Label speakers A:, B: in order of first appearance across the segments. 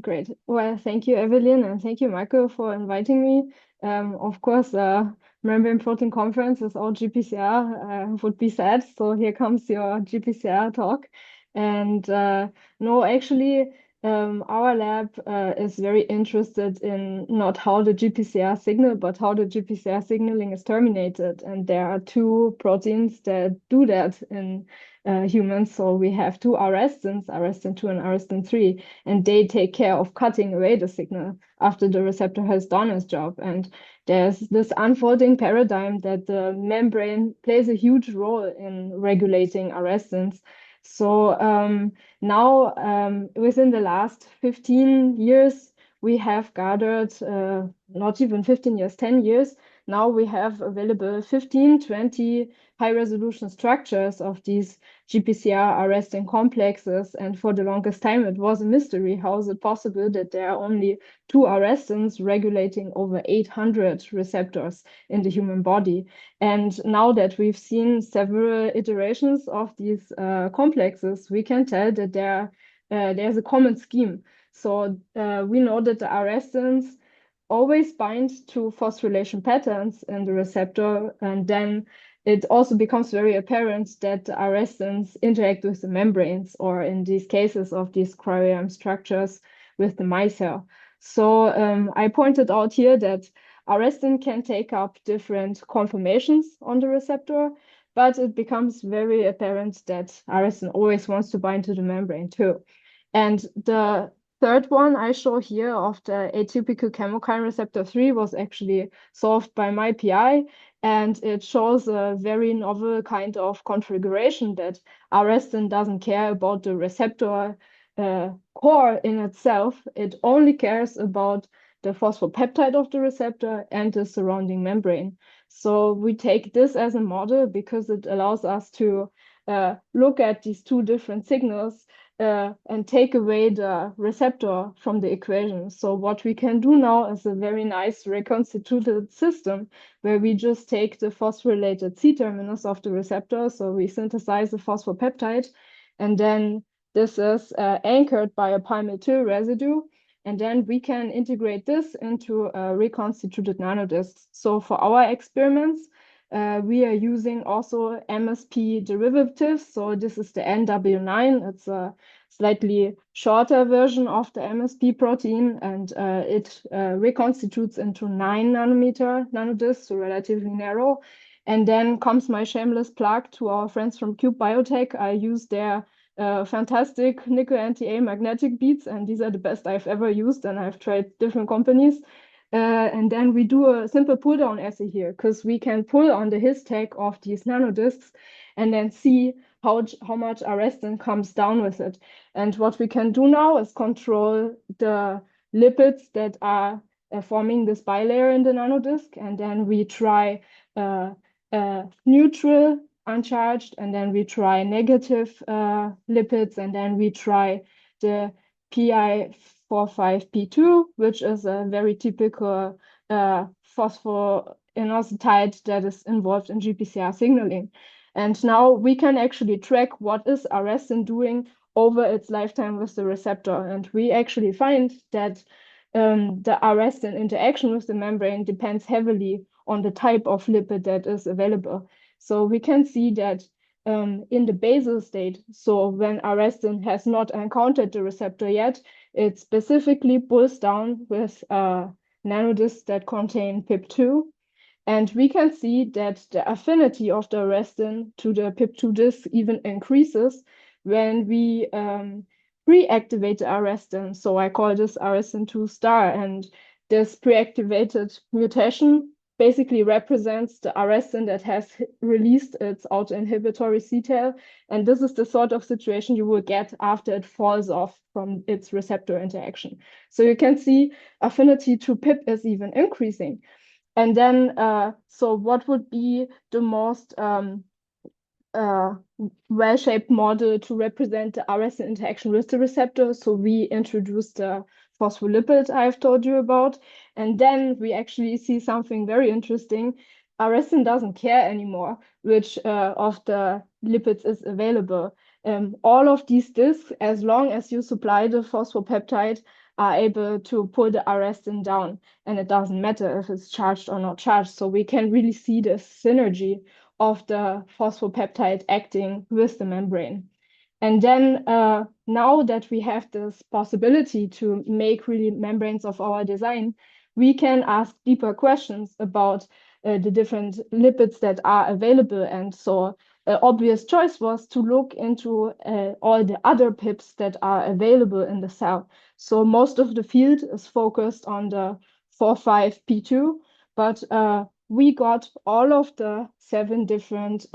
A: Great. Well, thank you, Evelyn, and thank you, Michael, for inviting me. Of course, remember important conference without GPCR would be sad. So here comes your GPCR talk. And no, actually, our lab is very interested in not how the GPCR signal, but how the GPCR signaling is terminated. And there are two proteins that do that in humans. So we have two arrestins, arrestin 2 and arrestin 3, and they take care of cutting away the signal after the receptor has done its job. And there's this unfolding paradigm that the membrane plays a huge role in regulating arrestins. So now, within the last 15 years, we have gathered, not even 15 years, 10 years. Now we have available 15, 20 high resolution structures of these GPCR arrestin complexes. And for the longest time, it was a mystery. How is it possible that there are only two arrestins regulating over 800 receptors in the human body? And now that we've seen several iterations of these complexes, we can tell that there's a common scheme. So we know that the arrestins always bind to phosphorylation patterns in the receptor, and then it also becomes very apparent that the arrestins interact with the membranes, or in these cases of these cryo-EM structures, with the micelle. So I pointed out here that arrestin can take up different conformations on the receptor, but it becomes very apparent that arrestin always wants to bind to the membrane too. And the third one I show here of the atypical chemokine receptor 3 was actually solved by my PI, and it shows a very novel kind of configuration that arrestin doesn't care about the receptor core in itself. It only cares about the phosphopeptide of the receptor and the surrounding membrane. So we take this as a model because it allows us to look at these two different signals and take away the receptor from the equation. So what we can do now is a very nice reconstituted system where we just take the phosphorylated C-terminus of the receptor. So we synthesize the phosphopeptide, and then this is anchored by a palmityl residue. And then we can integrate this into a reconstituted nanodisc. So for our experiments, we are using also MSP derivatives. So this is the NW9. It's a slightly shorter version of the MSP protein, and it reconstitutes into 9 nanometer nanodiscs, so relatively narrow. And then comes my shameless plug to our friends from Cube Biotech. I use their fantastic nickel anti-A magnetic beads, and these are the best I've ever used, and I've tried different companies. And then we do a simple pull down assay here because we can pull on the His tag of these nanodiscs and then see how much arrestin comes down with it. And what we can do now is control the lipids that are forming this bilayer in the nanodisc. And then we try neutral, uncharged, and then we try negative lipids, and then we try the PI45P2, which is a very typical phosphoinositide that is involved in GPCR signaling. And now we can actually track what is arrestin doing over its lifetime with the receptor. And we actually find that the arrestin interaction with the membrane depends heavily on the type of lipid that is available. So we can see that in the basal state, so when arrestin has not encountered the receptor yet, it specifically pulls down with nanodiscs that contain PIP2. And we can see that the affinity of the arrestin to the PIP2 disc even increases when we pre-activate the arrestin. So I call this arrestin 2 star. And this pre-activated mutation basically represents the arrestin that has released its autoinhibitory C-tail. And this is the sort of situation you will get after it falls off from its receptor interaction. So you can see affinity to PIP is even increasing. And then, so what would be the most well-shaped model to represent the arrestin interaction with the receptor? So we introduced the phospholipid I've told you about. And then we actually see something very interesting. Arrestin doesn't care anymore which of the lipids is available. All of these discs, as long as you supply the phosphopeptide, are able to pull the arrestin down, and it doesn't matter if it's charged or not charged. So we can really see the synergy of the phosphopeptide acting with the membrane. And then now that we have this possibility to make really membranes of our design, we can ask deeper questions about the different lipids that are available. And so obvious choice was to look into all the other PIPs that are available in the cell. So most of the field is focused on the 4,5-P2, but we got all of the 7 different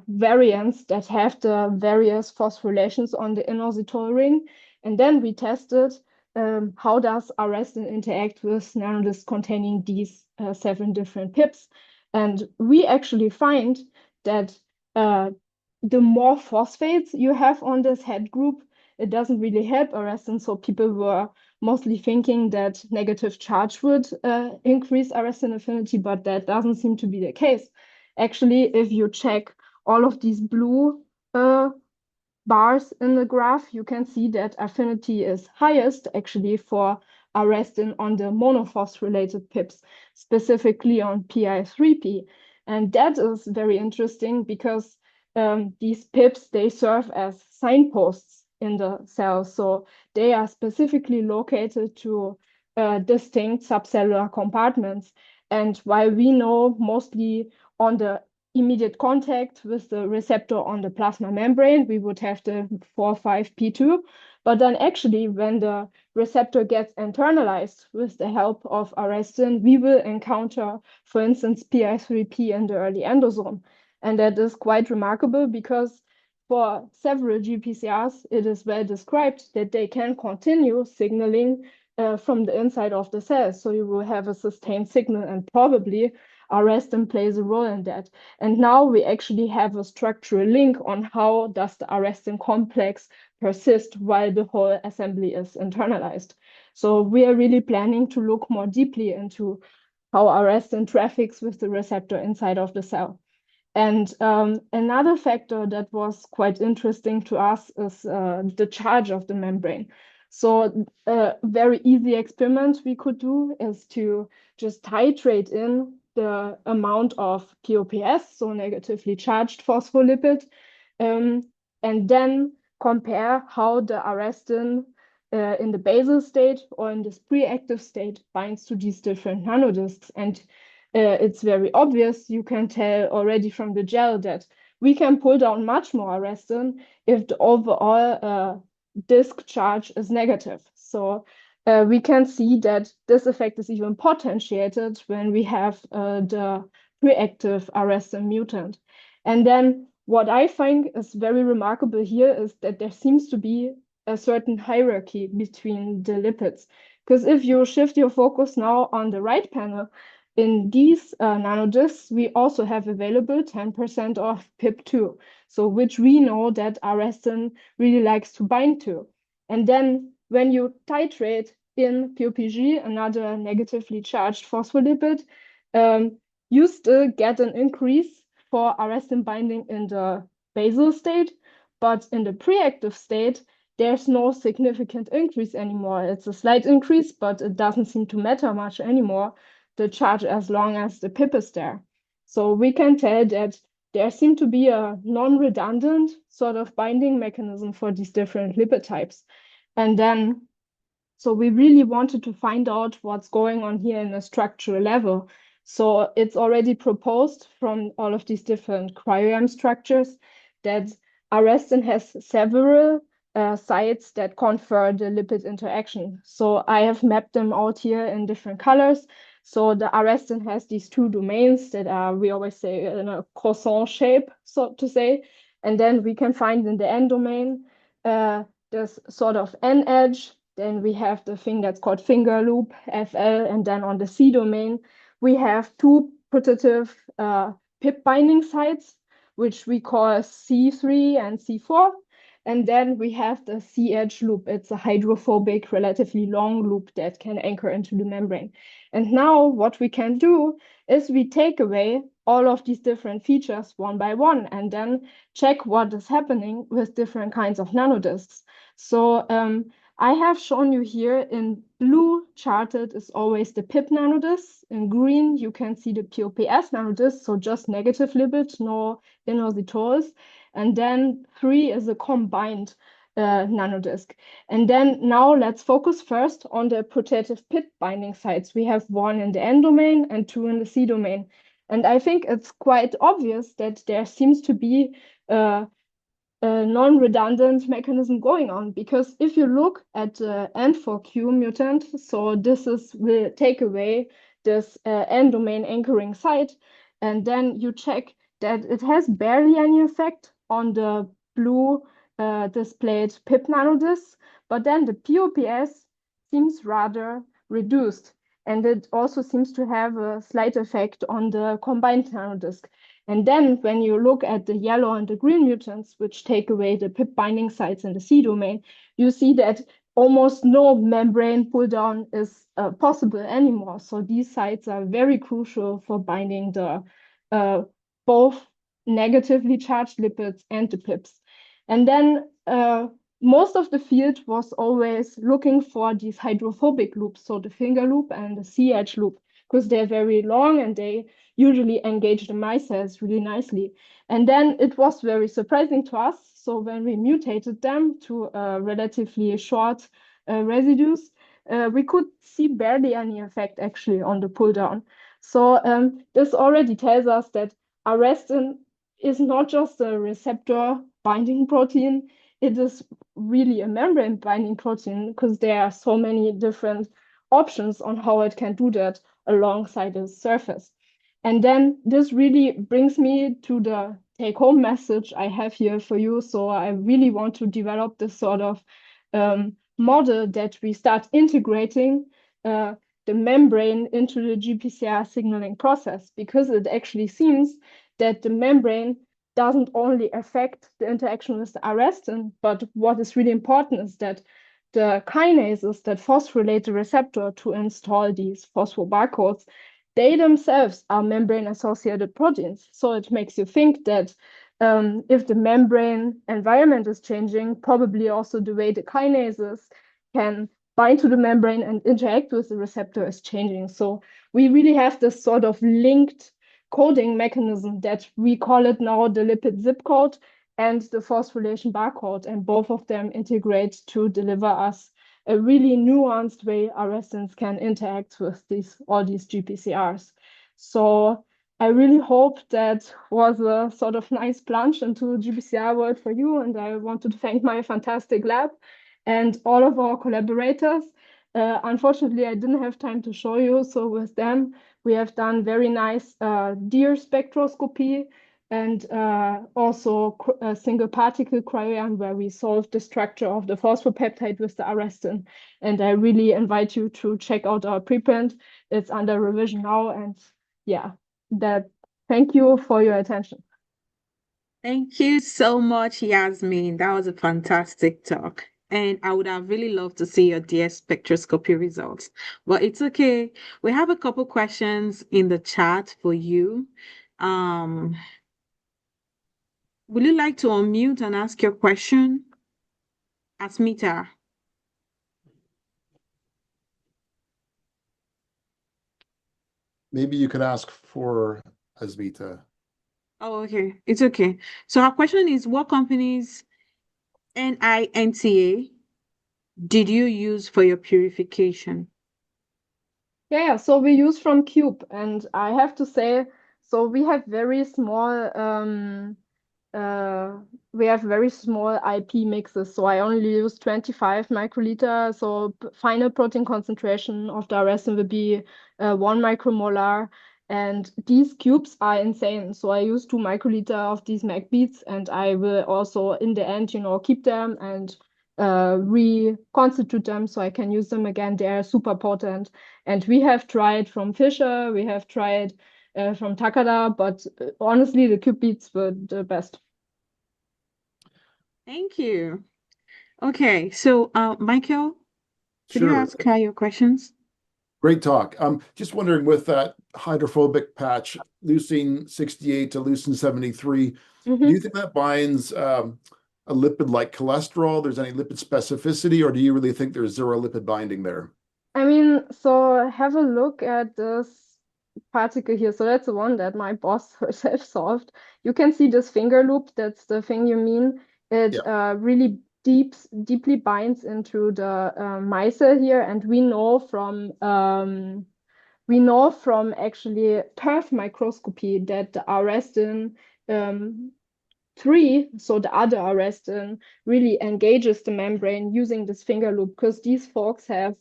A: variants that have the various phosphorylations on the inositol ring. And then we tested how does Arrestin interact with nanodiscs containing these 7 different PIPs. And we actually find that the more phosphates you have on this head group, it doesn't really help Arrestin. So people were mostly thinking that negative charge would increase Arrestin affinity, but that doesn't seem to be the case. Actually, if you check all of these blue bars in the graph, you can see that affinity is highest actually for Arrestin on the monophosphorylated PIPs, specifically on PI3P. And that is very interesting because these PIPs, they serve as signposts in the cell. So they are specifically located to distinct subcellular compartments. And while we know mostly on the immediate contact with the receptor on the plasma membrane, we would have the 4,5-P2. But then actually, when the receptor gets internalized with the help of Arrestin, we will encounter, for instance, PI3P in the early endosome. And that is quite remarkable because for several GPCRs, it is well described that they can continue signaling from the inside of the cell. So you will have a sustained signal, and probably Arrestin plays a role in that. And now we actually have a structural link on how does the Arrestin complex persist while the whole assembly is internalized. So we are really planning to look more deeply into how Arrestin traffics with the receptor inside of the cell. And another factor that was quite interesting to us is the charge of the membrane. So a very easy experiment we could do is to just titrate in the amount of POPS, so negatively charged phospholipid, and then compare how the arrestin in the basal state or in this pre-active state binds to these different nanodiscs. And it's very obvious, you can tell already from the gel that we can pull down much more arrestin if the overall disk charge is negative. So we can see that this effect is even potentiated when we have the reactive arrestin mutant. And then what I find is very remarkable here is that there seems to be a certain hierarchy between the lipids. Because if you shift your focus now on the right panel, in these nanodiscs, we also have available 10% of PIP2, so which we know that arrestin really likes to bind to. And then when you titrate in POPG, another negatively charged phospholipid, you still get an increase for arrestin binding in the basal state, but in the pre-active state, there's no significant increase anymore. It's a slight increase, but it doesn't seem to matter much anymore, the charge, as long as the PIP is there. So we can tell that there seems to be a non-redundant sort of binding mechanism for these different lipid types. And then, so we really wanted to find out what's going on here in a structural level. So it's already proposed from all of these different cryo-EM structures that arrestin has several sites that confer the lipid interaction. So I have mapped them out here in different colors. So the arrestin has these 2 domains that are, we always say, in a croissant shape, so to say. And then we can find in the N domain this sort of N edge. Then we have the thing that's called finger loop, FL. And then on the C domain, we have 2 putative PIP binding sites, which we call C3 and C4. And then we have the C-edge loop. It's a hydrophobic, relatively long loop that can anchor into the membrane. And now what we can do is we take away all of these different features one by one and then check what is happening with different kinds of nanodiscs. So I have shown you here in blue charted is always the PIP nanodisc. In green, you can see the POPS nanodisc, so just negative lipid, no inositols. And then 3 is a combined nanodisc. And then now let's focus first on the protective PIP binding sites. We have 1 in the N domain and 2 in the C domain. And I think it's quite obvious that there seems to be a non-redundant mechanism going on, because if you look at the N4Q mutant, so this will take away this N domain anchoring site, and then you check that it has barely any effect on the blue displayed PIP nanodisc, but then the POPS seems rather reduced, and it also seems to have a slight effect on the combined nanodisc. And then when you look at the yellow and the green mutants, which take away the PIP binding sites in the C domain, you see that almost no membrane pull down is possible anymore. So these sites are very crucial for binding the both negatively charged lipids and the PIPs. And then most of the field was always looking for these hydrophobic loops, so the finger loop and the C edge loop, because they're very long and they usually engage the micelles really nicely. And then it was very surprising to us. So when we mutated them to relatively short residues, we could see barely any effect actually on the pull down. So this already tells us that arrestin is not just a receptor binding protein, it is really a membrane binding protein, because there are so many different options on how it can do that alongside the surface. And then this really brings me to the take-home message I have here for you. So I really want to develop this sort of model that we start integrating the membrane into the GPCR signaling process, because it actually seems that the membrane doesn't only affect the interaction with the arrestin, but what is really important is that the kinases that phosphorylate the receptor to install these phosphobarcodes, they themselves are membrane-associated proteins. So it makes you think that if the membrane environment is changing, probably also the way the kinases can bind to the membrane and interact with the receptor is changing. So we really have this sort of linked coding mechanism that we call it now the lipid Zipcode and the phosphorylation barcode, and both of them integrate to deliver us a really nuanced way arrestins can interact with all these GPCRs. So I really hope that was a sort of nice plunge into GPCR world for you, and I want to thank my fantastic lab and all of our collaborators. Unfortunately, I didn't have time to show you, so with them, we have done very nice deer spectroscopy and also a single particle cryo, where we solved the structure of the phosphopeptide with the arrestin. And I really invite you to check out our preprint. It's under revision now. And yeah, thank you for your attention.
B: Thank you so much, Yasmin. That was a fantastic talk. And I would have really loved to see your deer spectroscopy results. But it's okay. We have a couple questions in the chat for you. Would you like to unmute and ask your question? Asmita.
C: Maybe you could ask for Asmita.
B: Oh, okay. It's okay. So our question is, what companies NINTA did you use for your purification?
A: Yeah, so we use from Cube, and I have to say, so we have very small IP mixes. So I only use 25 microliter. So final protein concentration of the arrestin will be 1 micromolar. And these cubes are insane. So I use 2 microliter of these MacBeats, and I will also in the end, keep them and reconstitute them so I can use them again. They are super potent. And we have tried from Fisher, we have tried from Takada, but honestly, the cube beats were the best.
B: Thank you. Okay, so Michael, could you ask your questions?
C: Great talk. Just wondering, with that hydrophobic patch, leucine 68 to leucine 73, do you think that binds a lipid like cholesterol, there's any lipid specificity, or do you really think there's zero lipid binding there?
A: I mean, so have a look at this particle here. So that's the one that my boss herself solved. You can see this finger loop. That's the thing you mean. It
C: Yeah.
A: really deeply binds into the micelle here, and we know from actually perf microscopy that the Arrestin 3, so the other arrestin, really engages the membrane using this finger loop, because these folks have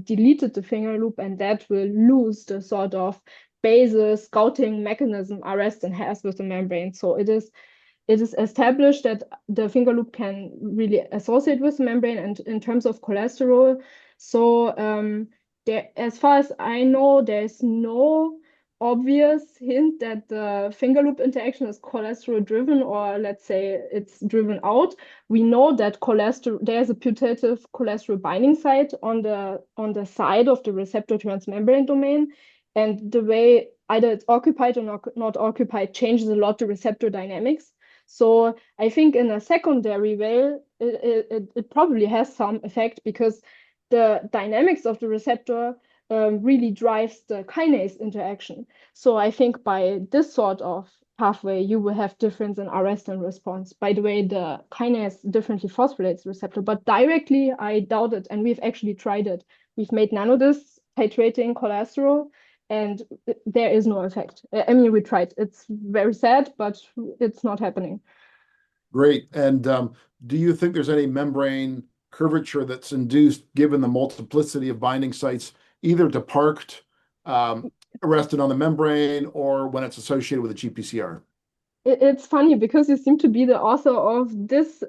A: deleted the finger loop, and that will lose the sort of basal scouting mechanism arrestin has with the membrane. So it is established that the finger loop can really associate with the membrane. And in terms of cholesterol, so there, as far as I know, there's no obvious hint that the finger loop interaction is cholesterol driven, or let's say it's driven out. We know that cholesterol, there's a putative cholesterol binding site on the side of the receptor transmembrane domain, and the way either it's occupied or not occupied changes a lot the receptor dynamics. So I think in a secondary way, it probably has some effect, because the dynamics of the receptor really drives the kinase interaction. So I think by this sort of pathway, you will have difference in arrestin response. By the way, the kinase differently phosphorylates the receptor, but directly I doubt it. And we've actually tried it. We've made nanodiscs titrating cholesterol, and there is no effect. I mean, we tried. It's very sad, but it's not happening.
C: Great. And do you think there's any membrane curvature that's induced given the multiplicity of binding sites, either to parked arrested on the membrane or when it's associated with a GPCR?
A: It's funny because you seem to be the author of this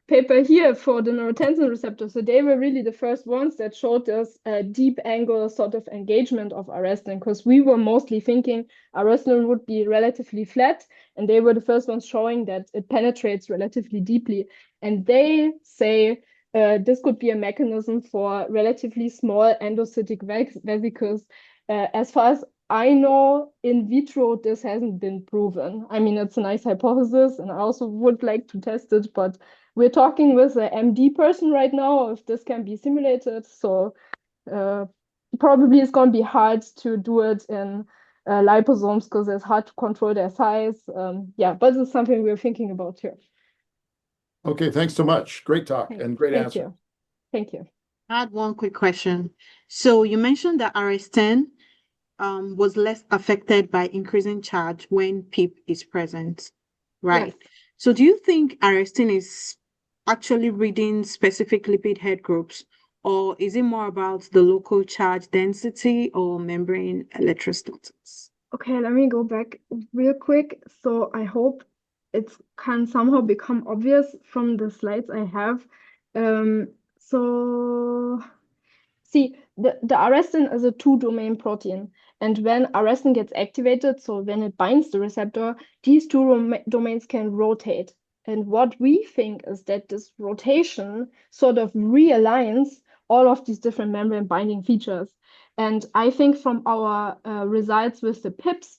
A: paper here for the neurotensin receptor. So they were really the first ones that showed us a deep angle sort of engagement of arrestin, because we were mostly thinking arrestin would be relatively flat, and they were the first ones showing that it penetrates relatively deeply. And they say this could be a mechanism for relatively small endocytic vesicles. As far as I know, in vitro, this hasn't been proven. I mean, it's a nice hypothesis, and I also would like to test it, but we're talking with an MD person right now if this can be simulated. So probably it's going to be hard to do it in liposomes, because it's hard to control their size. Yeah, but it's something we're thinking about here.
C: Okay, thanks so much. Great talk and great
A: Thank
C: answer.
A: you. Thank you.
B: I had one quick question. So you mentioned that Arrestin was less affected by increasing charge when PEP is present, right?
A: Yes.
B: So do you think Arrestin is actually reading specific lipid head groups, or is it more about the local charge density or membrane electrostatics?
A: Okay, let me go back real quick. So I hope it can somehow become obvious from the slides I have. So see, the arrestin is a two-domain protein. And when arrestin gets activated, so when it binds the receptor, these two domains can rotate. And what we think is that this rotation sort of realigns all of these different membrane binding features. And I think from our results with the PIPs,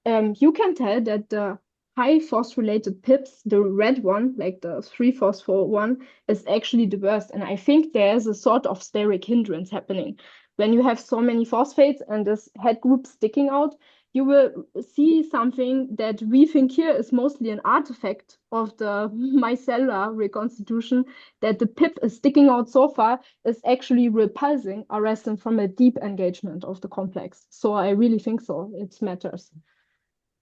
A: you can tell that the high phosphorylated PIPs, the red one, like the 3-phosphor one, is actually the worst. And I think there's a sort of steric hindrance happening. When you have so many phosphates and this head group sticking out, you will see something that we think here is mostly an artifact of the micellar reconstitution, that the PIP is sticking out so far is actually repulsing arrestin from a deep engagement of the complex. So I really think so. It matters.